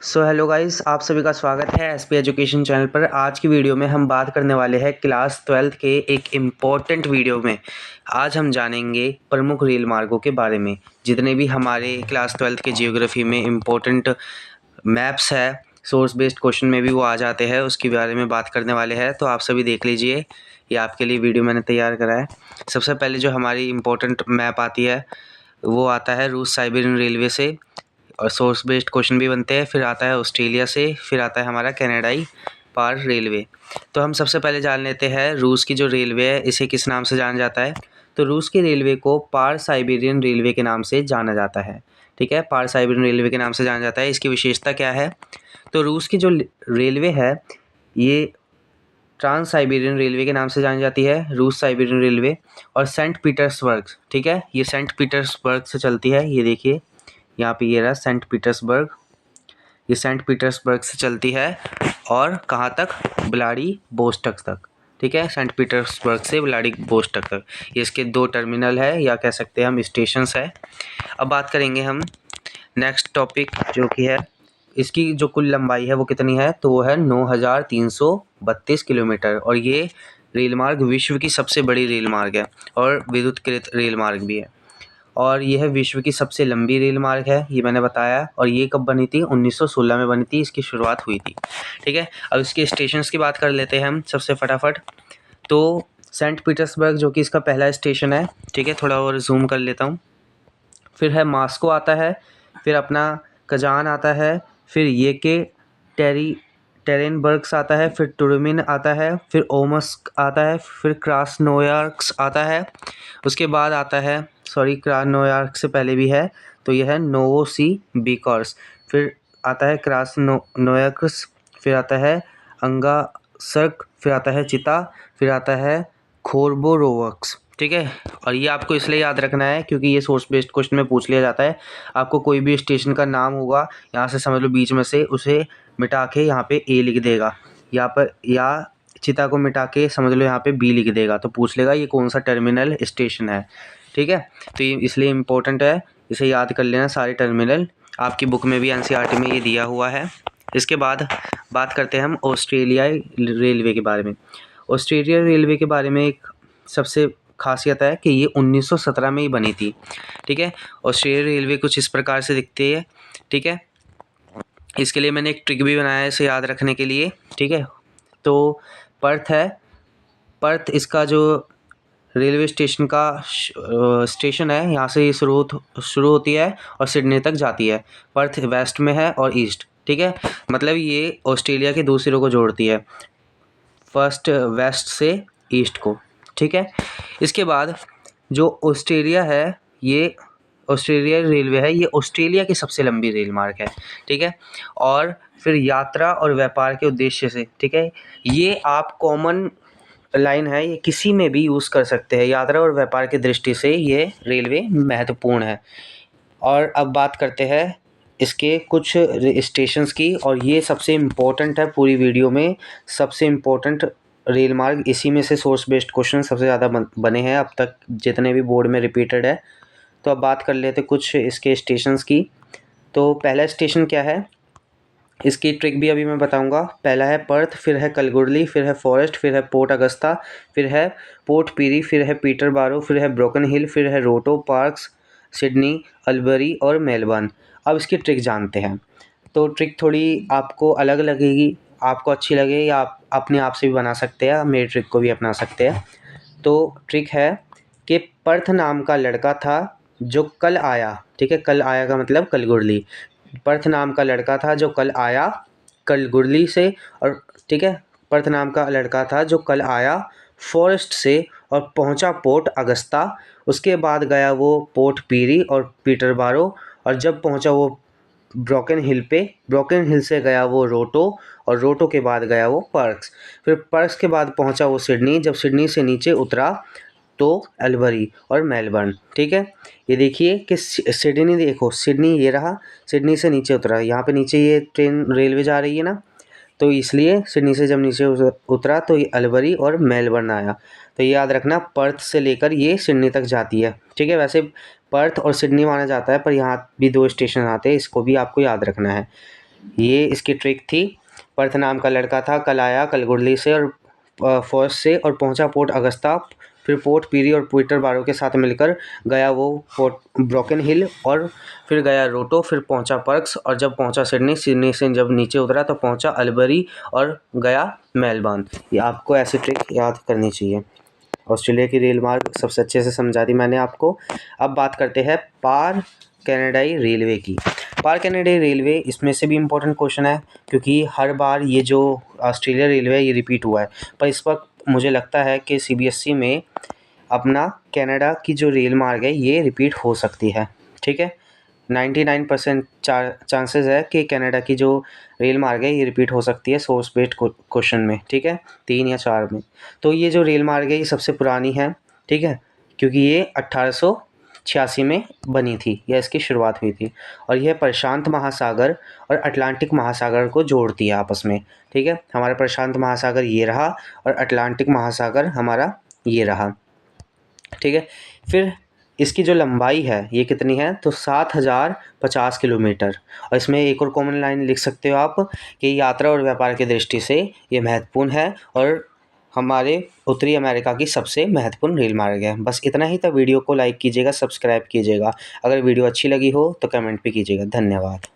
Hello guys, आप सभी का स्वागत है एसपी एजुकेशन चैनल पर। आज की वीडियो में हम बात करने वाले हैं क्लास 12th के एक इम्पॉर्टेंट वीडियो में। आज हम जानेंगे प्रमुख रेल मार्गों के बारे में। जितने भी हमारे क्लास 12th के जियोग्राफी में इम्पोर्टेंट मैप्स है, सोर्स बेस्ड क्वेश्चन में भी वो आ जाते हैं, उसके बारे में बात करने वाले हैं। तो आप सभी देख लीजिए, ये आपके लिए वीडियो मैंने तैयार करा है। सबसे पहले जो हमारी इम्पोर्टेंट मैप आती है वो आता है रूस साइबेरियन रेलवे से, और सोर्स बेस्ड क्वेश्चन भी बनते हैं। फिर आता है ऑस्ट्रेलिया से, फिर आता है हमारा कनाडाई पार रेलवे। तो हम सबसे पहले जान लेते हैं रूस की जो रेलवे है इसे किस नाम से जाना जाता है। तो रूस की रेलवे को पार साइबेरियन रेलवे के नाम से जाना जाता है। ठीक है, पार साइबेरियन रेलवे के नाम से जाना जाता है। इसकी विशेषता क्या है? तो रूस की जो रेलवे है ये ट्रांस साइबेरियन रेलवे के नाम से जानी जाती है, रूस साइबेरियन रेलवे। और सेंट पीटर्सबर्ग, ठीक है, ये सेंट पीटर्सबर्ग से चलती है। ये देखिए यहाँ पे ये रहा सेंट पीटर्सबर्ग, ये सेंट पीटर्सबर्ग से चलती है। और कहाँ तक? व्लादिवोस्तोक तक। ठीक है, सेंट पीटर्सबर्ग से व्लादिवोस्तोक तक। ये इसके 2 टर्मिनल है, या कह सकते हैं हम स्टेशंस है। अब बात करेंगे हम नेक्स्ट टॉपिक जो कि है इसकी जो कुल लंबाई है वो कितनी है। तो वो है 9332 किलोमीटर। और ये रेल मार्ग विश्व की सबसे बड़ी रेल मार्ग है और विद्युतकृत रेल मार्ग भी है। और यह विश्व की सबसे लंबी रेल मार्ग है, ये मैंने बताया। और ये कब बनी थी? 1916 में बनी थी, इसकी शुरुआत हुई थी। ठीक है, अब इसके स्टेशंस की बात कर लेते हैं हम सबसे फटाफट। तो सेंट पीटर्सबर्ग जो कि इसका पहला स्टेशन है। ठीक है, थोड़ा और जूम कर लेता हूँ। फिर है मॉस्को आता है, फिर अपना कजान आता है, फिर ये के टेरेनबर्ग्स आता है, फिर टुर्मिन आता है, फिर ओमस्क आता है, फिर क्रास्नोयार्क्स आता है। उसके बाद आता है, सॉरी, क्रास्नोयार्क से पहले भी है, तो यह है नोवोसिबिर्स्क। फिर आता है क्रास्नोयार्क्स, फिर आता है अंगासर्क, फिर आता है चिता, फिर आता है खोरबोरोवस्क। ठीक है, और ये आपको इसलिए याद रखना है क्योंकि ये सोर्स बेस्ड क्वेश्चन में पूछ लिया जाता है। आपको कोई भी स्टेशन का नाम होगा, यहाँ से समझ लो बीच में से उसे मिटा के यहाँ पे ए लिख देगा, यहाँ पर, या चिता को मिटा के समझ लो यहाँ पे बी लिख देगा, तो पूछ लेगा ये कौन सा टर्मिनल स्टेशन है। ठीक है, तो ये इसलिए इम्पोर्टेंट है, इसे याद कर लेना। सारे टर्मिनल आपकी बुक में भी एनसीईआरटी में ये दिया हुआ है। इसके बाद बात करते हैं हम ऑस्ट्रेलियाई रेलवे के बारे में। ऑस्ट्रेलिया रेलवे के बारे में एक सबसे खासियत है कि ये 1917 में ही बनी थी। ठीक है, ऑस्ट्रेलिया रेलवे कुछ इस प्रकार से दिखती है। ठीक है, इसके लिए मैंने एक ट्रिक भी बनाया है इसे याद रखने के लिए। ठीक है, तो पर्थ है, पर्थ इसका जो रेलवे स्टेशन का स्टेशन है, यहाँ से ये शुरू होती है और सिडनी तक जाती है। पर्थ वेस्ट में है और ईस्ट। ठीक है, मतलब ये ऑस्ट्रेलिया के दो सिरों को जोड़ती है, फर्स्ट वेस्ट से ईस्ट को। ठीक है, इसके बाद जो ऑस्ट्रेलिया है, ये ऑस्ट्रेलिया रेलवे है, ये ऑस्ट्रेलिया की सबसे लंबी रेल मार्ग है। ठीक है, और फिर यात्रा और व्यापार के उद्देश्य से, ठीक है, ये आप कॉमन लाइन है, ये किसी में भी यूज़ कर सकते हैं। यात्रा और व्यापार की दृष्टि से ये रेलवे महत्वपूर्ण है। और अब बात करते हैं इसके कुछ स्टेशंस की, और ये सबसे इम्पोर्टेंट है पूरी वीडियो में। सबसे इम्पोर्टेंट रेल मार्ग इसी में से सोर्स बेस्ड क्वेश्चन सबसे ज़्यादा बने हैं अब तक, जितने भी बोर्ड में रिपीटेड है। तो अब बात कर लेते कुछ इसके स्टेशंस की। तो पहला स्टेशन क्या है, इसकी ट्रिक भी अभी मैं बताऊंगा। पहला है पर्थ, फिर है कलगुरली, फिर है फॉरेस्ट, फिर है पोर्ट अगस्ता, फिर है पोर्ट पीरी, फिर है पीटरबारो, फिर है ब्रोकन हिल, फिर है रोटो पार्क्स, सिडनी, अल्बरी और मेलबर्न। अब इसकी ट्रिक जानते हैं। तो ट्रिक थोड़ी आपको अलग लगेगी, आपको अच्छी लगे, या आप अपने आप से भी बना सकते हैं, मेरी ट्रिक को भी अपना सकते हैं। तो ट्रिक है कि पर्थ नाम का लड़का था जो कल आया। ठीक है, कल आया का मतलब कलगुरली। पर्थ नाम का लड़का था जो कल आया कलगुरली से, और ठीक है, पर्थ नाम का लड़का था जो कल आया फॉरेस्ट से और पहुंचा पोर्ट अगस्ता। उसके बाद गया वो पोर्ट पीरी और पीटरबारो, और जब पहुंचा वो ब्रोकन हिल पे, ब्रोकन हिल से गया वो रोटो, और रोटो के बाद गया वो पर्क्स। फिर पर्क्स के बाद पहुंचा वो सिडनी, जब सिडनी से नीचे उतरा तो एल्बरी और मेलबर्न। ठीक है, ये देखिए कि सिडनी, देखो सिडनी ये रहा, सिडनी से नीचे उतरा, यहाँ पे नीचे ये ट्रेन रेलवे जा रही है ना, तो इसलिए सिडनी से जब नीचे उतरा तो ये एल्बरी और मेलबर्न आया। तो ये याद रखना, पर्थ से लेकर ये सिडनी तक जाती है। ठीक है, वैसे पर्थ और सिडनी माना जाता है, पर यहाँ भी 2 स्टेशन आते हैं, इसको भी आपको याद रखना है। ये इसकी ट्रिक थी। पर्थ नाम का लड़का था, कल आया कलगुडली से और फौज से और पहुंचा पोर्ट अगस्ता, फिर पोर्ट पीरी और पीटर बारो के साथ मिलकर गया वो पोर्ट ब्रोकन हिल और फिर गया रोटो, फिर पहुंचा पर्क्स और जब पहुंचा सिडनी, सिडनी से जब नीचे उतरा तो पहुंचा अल्बरी और गया मेलबर्न। ये आपको ऐसी ट्रिक याद करनी चाहिए। ऑस्ट्रेलिया की रेल मार्ग सबसे अच्छे से समझा दी मैंने आपको। अब बात करते हैं पार कैनेडाई रेलवे की। पार कैनेडाई रेलवे इसमें से भी इम्पोर्टेंट क्वेश्चन है, क्योंकि हर बार ये जो ऑस्ट्रेलिया रेलवे है ये रिपीट हुआ है, पर इस वक्त मुझे लगता है कि CBSE में अपना कनाडा की जो रेल मार्ग है ये रिपीट हो सकती है। ठीक है, 99% चांसेस है कि कनाडा की जो रेल मार्ग है ये रिपीट हो सकती है सोर्स बेस्ड क्वेश्चन में। ठीक है, 3 या 4 में। तो ये जो रेल मार्ग है ये सबसे पुरानी है। ठीक है, क्योंकि ये 1886 में बनी थी या इसकी शुरुआत हुई थी और यह प्रशांत महासागर और अटलांटिक महासागर को जोड़ती है आपस में। ठीक है, हमारा प्रशांत महासागर ये रहा और अटलांटिक महासागर हमारा ये रहा। ठीक है, फिर इसकी जो लंबाई है ये कितनी है, तो 7050 किलोमीटर। और इसमें एक और कॉमन लाइन लिख सकते हो आप कि यात्रा और व्यापार की दृष्टि से ये महत्वपूर्ण है और हमारे उत्तरी अमेरिका की सबसे महत्वपूर्ण रेल मार्ग है। बस इतना ही था। वीडियो को लाइक कीजिएगा, सब्सक्राइब कीजिएगा। अगर वीडियो अच्छी लगी हो तो कमेंट भी कीजिएगा। धन्यवाद।